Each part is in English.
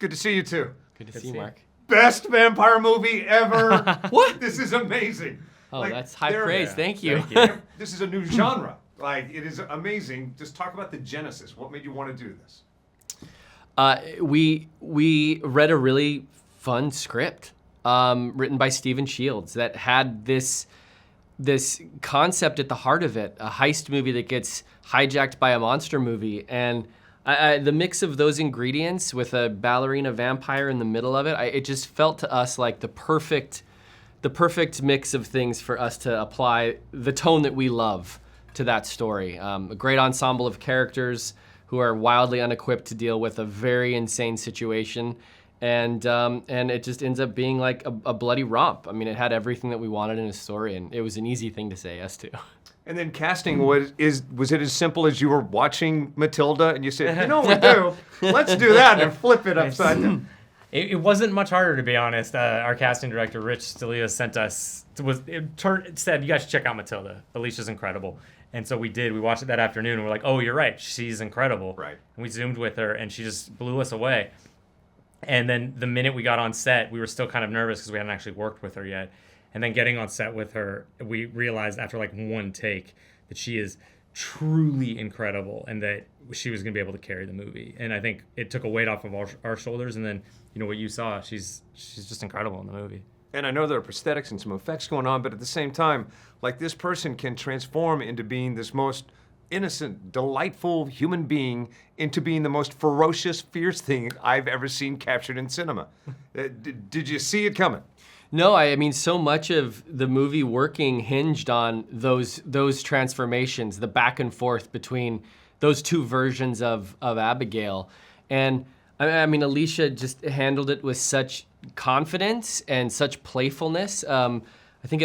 Good to see you too. Good to see you, Mark. Best vampire movie ever. What? This is amazing. Oh, that's high praise. Thank you. This is a new genre. Like, it is amazing. Just talk about the genesis. What made you want to do this? We read a really fun script written by Stephen Shields that had this concept at the heart of it, a heist movie that gets hijacked by a monster movie. And the mix of those ingredients with a ballerina vampire in the middle of it, it just felt to us like the perfect mix of things for us to apply the tone that we love to that story. A great ensemble of characters who are wildly unequipped to deal with a very insane situation. And it just ends up being like a bloody romp. I mean, it had everything that we wanted in a story, and it was an easy thing to say yes to. And then casting, was it as simple as you were watching Matilda and you said, you know what we do? Let's do that and flip it upside down. It wasn't much harder, to be honest. Our casting director, Rich Stelio, said, you guys should check out Matilda. Alicia's incredible. And so we did. We watched it that afternoon, and we're like, oh, you're right. She's incredible. Right. And we Zoomed with her, and she just blew us away. And then the minute we got on set, we were still kind of nervous because we hadn't actually worked with her yet. And then getting on set with her, we realized after like one take that she is truly incredible and that she was going to be able to carry the movie. And I think it took a weight off of our shoulders. And then, you know, what you saw, she's just incredible in the movie. And I know there are prosthetics and some effects going on, but at the same time, like, this person can transform into being this most innocent, delightful human being into being the most ferocious, fierce thing I've ever seen captured in cinema. Did you see it coming? No, I mean, so much of the movie working hinged on those transformations, the back and forth between those two versions of Abigail. And I mean, Alicia just handled it with such confidence and such playfulness. I think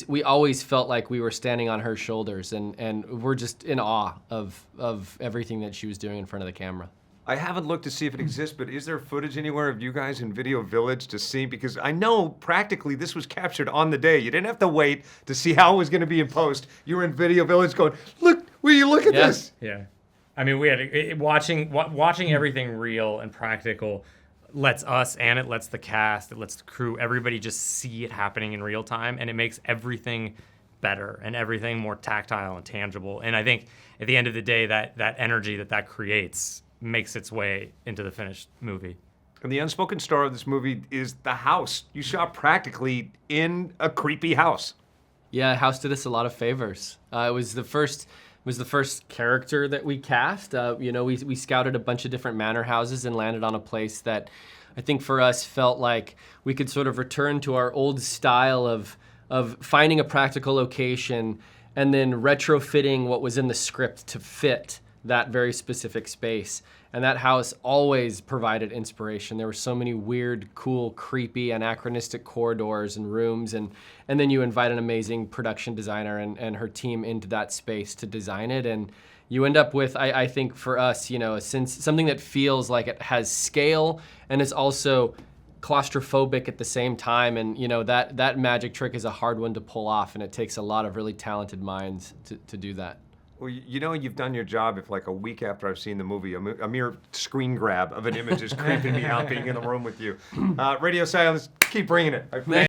we always felt like we were standing on her shoulders, and we're just in awe of everything that she was doing in front of the camera. I haven't looked to see if it exists, but is there footage anywhere of you guys in Video Village to see? Because I know practically this was captured on the day. You didn't have to wait to see how it was going to be in post. You were in Video Village going, look, will you look at this? Yeah. I mean, we had watching everything real and practical lets us, and it lets the cast, it lets the crew, everybody just see it happening in real time, and it makes everything better and everything more tactile and tangible. And I think at the end of the day, that energy that creates makes its way into the finished movie. And the unspoken star of this movie is the house. You shot practically in a creepy house. Yeah, House did us a lot of favors. It was the first character that we cast. We scouted a bunch of different manor houses and landed on a place that I think for us felt like we could sort of return to our old style of finding a practical location and then retrofitting what was in the script to fit that very specific space. And that house always provided inspiration. There were so many weird, cool, creepy, anachronistic corridors and rooms. And then you invite an amazing production designer and her team into that space to design it. And you end up with, I think for us, something that feels like it has scale and is also claustrophobic at the same time. And that magic trick is a hard one to pull off, and it takes a lot of really talented minds to do that. Well, you've done your job if like a week after I've seen the movie, a mere screen grab of an image is creeping me out being in the room with you. Radio Silence, keep bringing it.